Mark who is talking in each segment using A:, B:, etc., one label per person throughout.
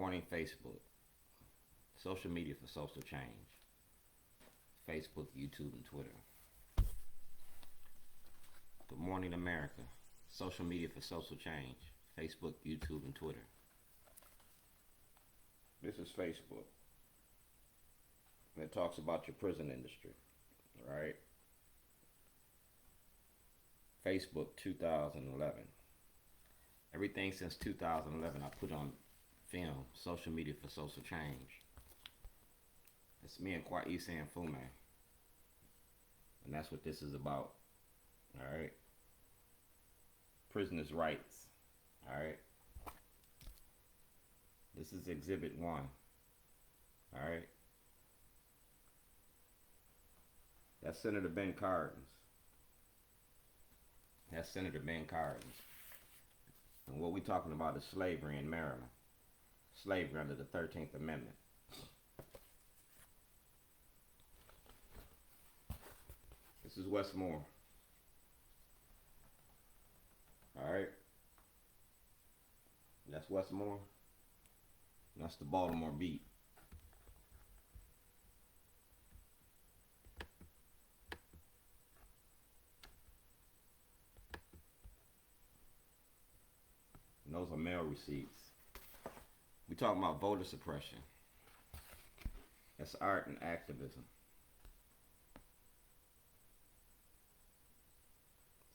A: morning, Facebook. Social media for social change. Facebook, YouTube, and Twitter. Good morning, America. Social media for social change. Facebook, YouTube, and Twitter. This is Facebook. And it talks about your prison industry. Right? Facebook 2011. Everything since 2011 I put on film. Social media for social change. It's me and Kwa'ise and Fume. And that's what this is about. Alright? Prisoners' rights. Alright? This is Exhibit 1. Alright? That's Senator Ben Cardin's. That's Senator Ben Cardin's. And what we're talking about is slavery in Maryland. Slavery under the 13th Amendment. This is Westmore. Alright? That's Westmore. That's the Baltimore beat. And those are mail receipts. We talking about voter suppression. That's art and activism.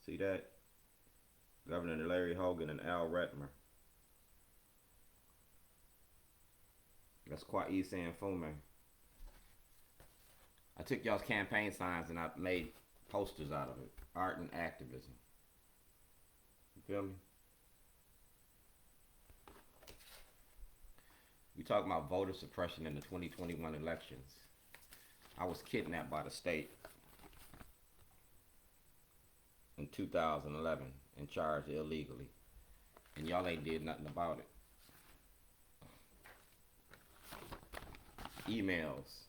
A: See that? Governor Larry Hogan and Al Redmer. That's Kwa'ise and Fume. I took y'all's campaign signs and I made posters out of it. Art and activism. You feel me? We talking about voter suppression in the 2021 elections. I was kidnapped by the state in 2011 and charged illegally. And y'all ain't did nothing about it. Emails.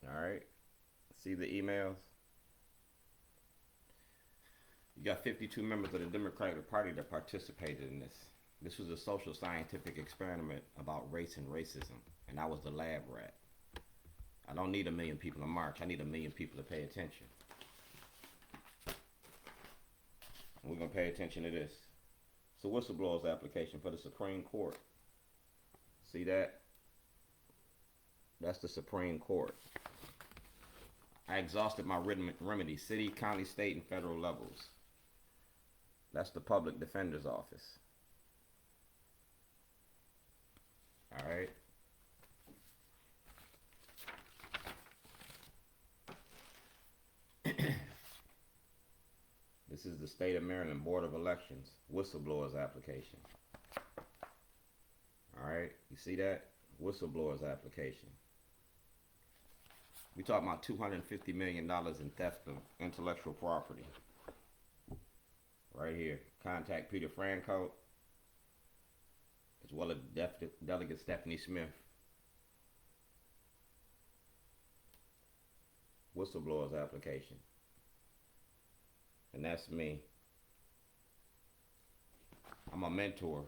A: Alright? See the emails? You got 52 members of the Democratic Party that participated in this. This was a social scientific experiment about race and racism. And I was the lab rat. I don't need 1 million people to march. I need 1 million people to pay attention. And we're going to pay attention to this. It's a whistleblower's application for the Supreme Court. See that? That's the Supreme Court. I exhausted my remedies, city, county, state, and federal levels. That's the Public Defender's Office. Alright? This is the State of Maryland Board of Elections whistleblower's application. Alright? You see that? Whistleblower's application. We talking about $250 million in theft of intellectual property. Right here. Contact Peter Franco, as well as Delegate Stephanie Smith. Whistleblower's application. And that's me. I'm a mentor.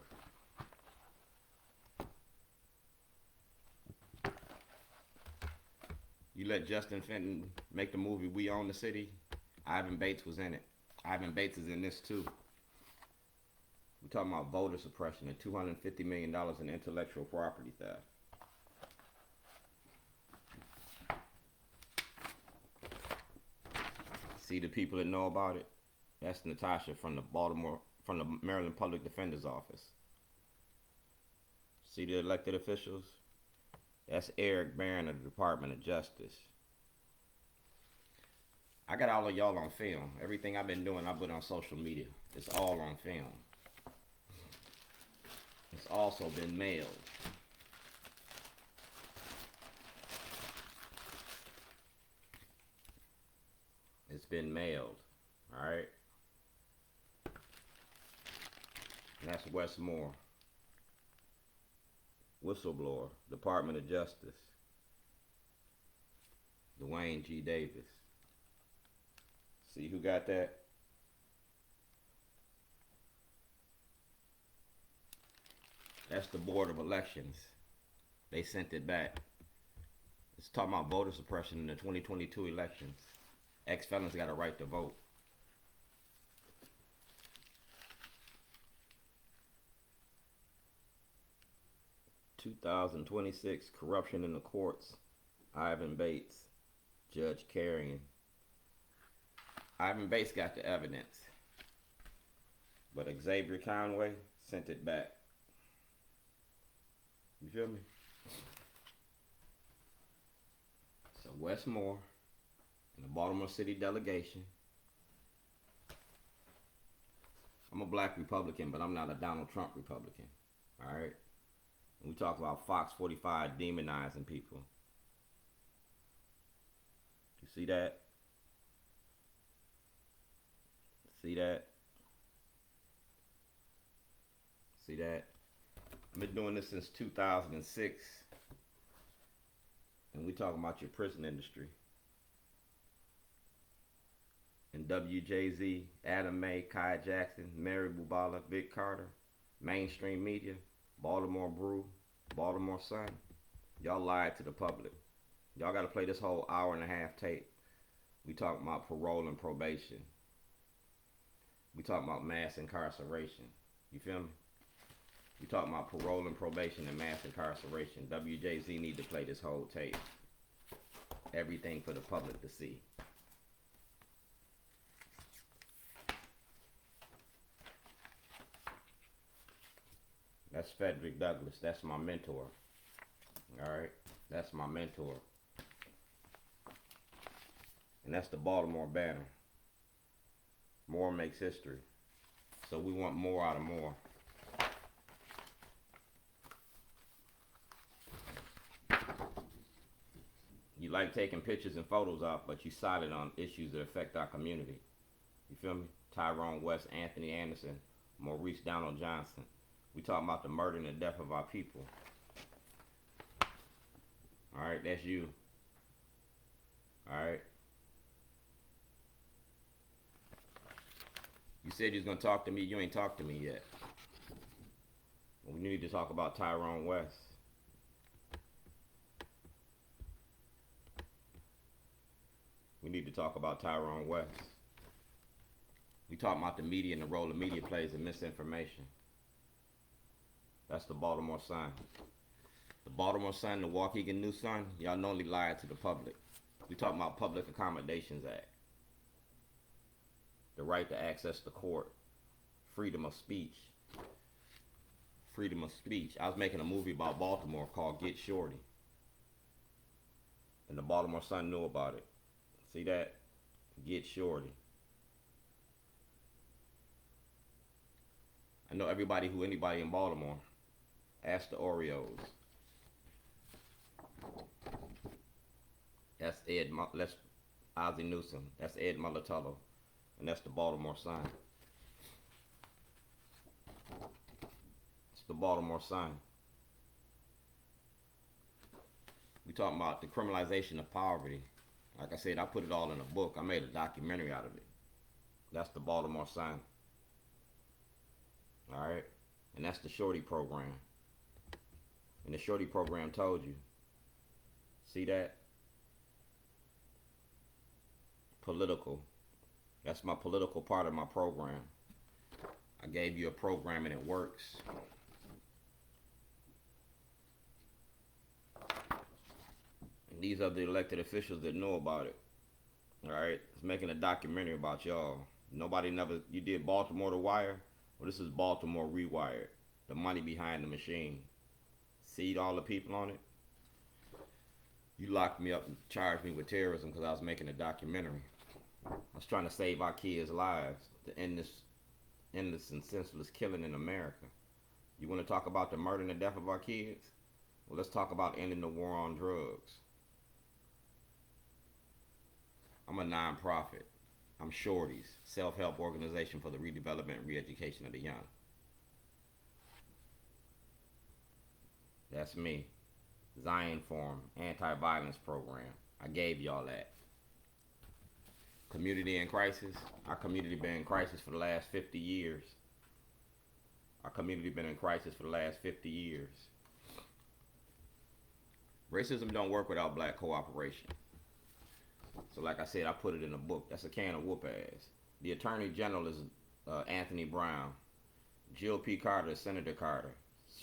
A: You let Justin Fenton make the movie We Own the City? Ivan Bates was in it. Ivan Bates is in this too. We're talking about voter suppression and $250 million in intellectual property theft. See the people that know about it? That's Natasha from the Maryland Public Defender's Office. See the elected officials? That's Erek, Barron of the Department of Justice. I got all of y'all on film. Everything I've been doing, I put on social media. It's all on film. It's also been mailed. It's been mailed. Alright? And that's Westmore. Whistleblower, Department of Justice. Dwayne G. Davis. See who got that? That's the Board of Elections. They sent it back. It's talking about voter suppression in the 2022 elections. Ex-felons got a right to vote. "2026 Corruption in the Courts." Ivan Bates, Judge Carrion. Ivan Bates got the evidence, but Xavier Conway sent it back. You feel me? So Westmore and the Baltimore City delegation. I'm a black Republican, but I'm not a Donald Trump Republican. Alright? We talk about Fox 45 demonizing people. You see that? See that? See that? I've been doing this since 2006. And we talking about your prison industry. And WJZ, Adam May, Kai Jackson, Mary Bubala, Vic Carter, mainstream media, Baltimore Brew, Baltimore Sun. Y'all lied to the public. Y'all got to play this whole hour-and-a-half tape. We talking about parole and probation. We talking about mass incarceration. You feel me? We talking about parole and probation and mass incarceration. WJZ need to play this whole tape. Everything for the public to see. That's Frederick Douglass. That's my mentor. Alright? That's my mentor. And that's the Baltimore banner. More makes history. So we want more out of more. You like taking pictures and photos off, but you silent on issues that affect our community. You feel me? Tyrone West, Anthony Anderson, Maurice Donald Johnson. We talking about the murder and the death of our people. Alright, that's you. Alright. You said you was going to talk to me. You ain't talked to me yet. Well, we need to talk about Tyrone West. We need to talk about Tyrone West. We talking about the media and the role the media plays in misinformation. That's the Baltimore Sun. The Baltimore Sun, the Waukegan News Sun, y'all normally lied to the public. We talking about Public Accommodations Act. The right to access the court. Freedom of speech. Freedom of speech. I was making a movie about Baltimore called Get Shorty. And the Baltimore Sun knew about it. See that? Get Shorty. I know anybody in Baltimore. Ask the Oreos. That's Ozzie Newsome. That's Ed Mulatullo. And that's the Baltimore Sun. It's the Baltimore Sun. We talking about the criminalization of poverty. Like I said, I put it all in a book. I made a documentary out of it. That's the Baltimore Sun. Alright? And that's the Shorty program. And the Shorty program told you. See that? Political. That's my political part of my program. I gave you a program and it works. And these are the elected officials that know about it. Alright? It's making a documentary about y'all. You did Baltimore The Wire? Well, this is Baltimore Rewired. The money behind the machine. See all the people on it? You locked me up and charged me with terrorism because I was making a documentary. I was trying to save our kids' lives to end this endless and senseless killing in America. You want to talk about the murder and the death of our kids? Well, let's talk about ending the war on drugs. I'm a non-profit. I'm Shorty's self-help organization for the redevelopment and re-education of the young. That's me. Zion Forum, anti-violence program. I gave y'all that. Community in crisis. Our community been in crisis for the last 50 years. Our community been in crisis for the last 50 years. Racism don't work without black cooperation. So like I said, I put it in a book. That's a can of whoop ass. The Attorney General is Anthony Brown. Jill P. Carter is Senator Carter.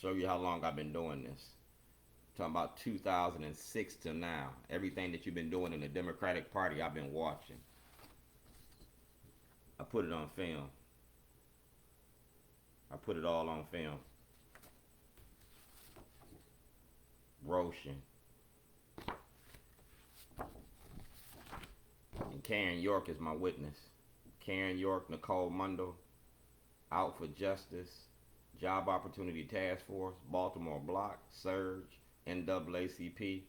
A: Show you how long I've been doing this. Talking about 2006 till now. Everything that you've been doing in the Democratic Party, I've been watching. I put it on film. I put it all on film. Roshan. And Karen York is my witness. Karen York, Nicole Mundo, Out for Justice, Job Opportunity Task Force, Baltimore Block, Surge, NAACP.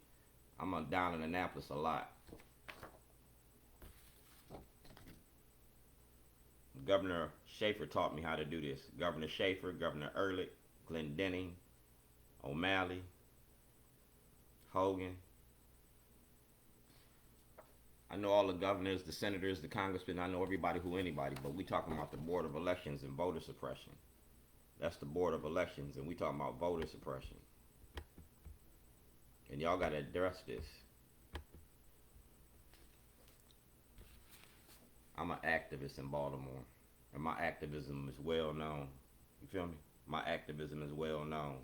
A: I'm down in Annapolis a lot. Governor Schaefer taught me how to do this. Governor Schaefer, Governor Erek, Glendenning, O'Malley, Hogan. I know all the governors, the senators, the congressmen. I know everybody who anybody, but we talking about the Board of Elections and voter suppression. That's the Board of Elections, and we talking about voter suppression. And y'all got to address this. I'm an activist in Baltimore, and my activism is well known. You feel me? My activism is well known.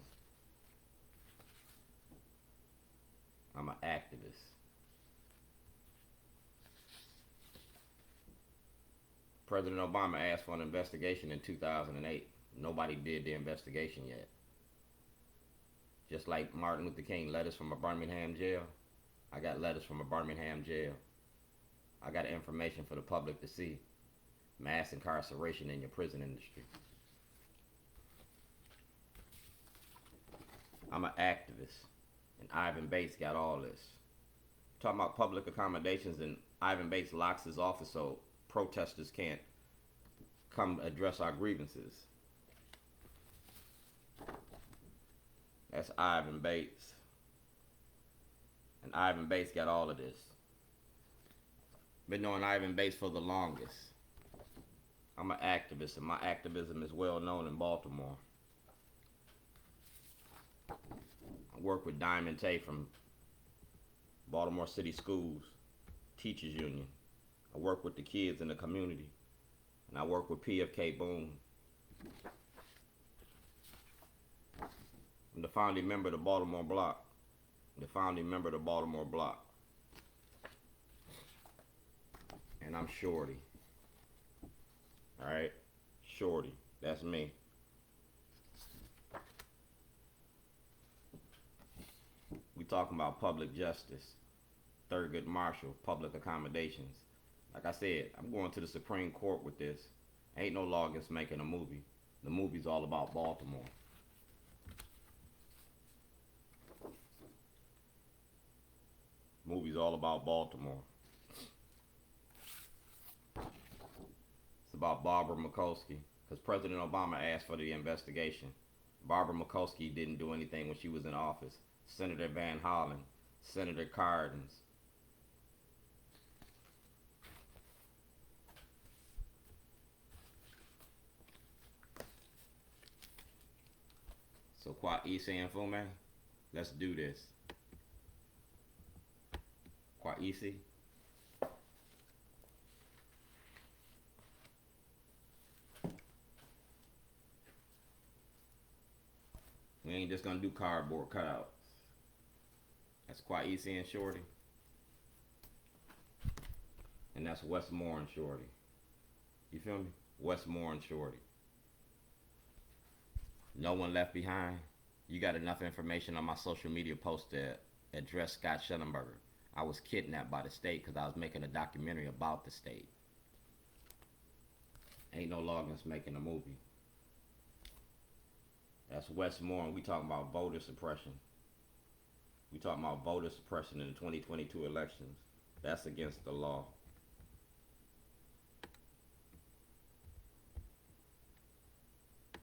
A: I'm an activist. President Obama asked for an investigation in 2008. Nobody did the investigation yet. Just like Martin Luther King, letters from a Birmingham jail. I got letters from a Birmingham jail. I got information for the public to see. Mass incarceration in your prison industry. I'm an activist. And Ivan Bates got all this. Talking about public accommodations, and Ivan Bates locks his office so protesters can't come address our grievances. That's Ivan Bates. And Ivan Bates got all of this. Been knowing Ivan Bates for the longest. I'm an activist, and my activism is well known in Baltimore. I work with Diamond Tay from Baltimore City Schools, Teachers Union. I work with the kids in the community. And I work with PFK Boone. I'm the founding member of the Baltimore Block. The founding member of the Baltimore Block. And I'm Shorty. Alright? Shorty. That's me. We talking about public justice. Thurgood Marshall, public accommodations. Like I said, I'm going to the Supreme Court with this. Ain't no law against making a movie. The movie's all about Baltimore. Movie's all about Baltimore. It's about Barbara Mikulski, because President Obama asked for the investigation. Barbara Mikulski didn't do anything when she was in office. Senator Van Hollen, Senator Hardin. So Kwa'isi and Fume, let's do this. Kwa'isi. We ain't just gonna do cardboard cutouts. That's Kwa'isi and Shorty. And that's Westmore and Shorty. You feel me? Westmore and Shorty. No one left behind. You got enough information on my social media post to address Scott Shellenberger. I was kidnapped by the state because I was making a documentary about the state. Ain't no law against making a movie. That's Westmore, and we talking about voter suppression. We talking about voter suppression in the 2022 elections. That's against the law.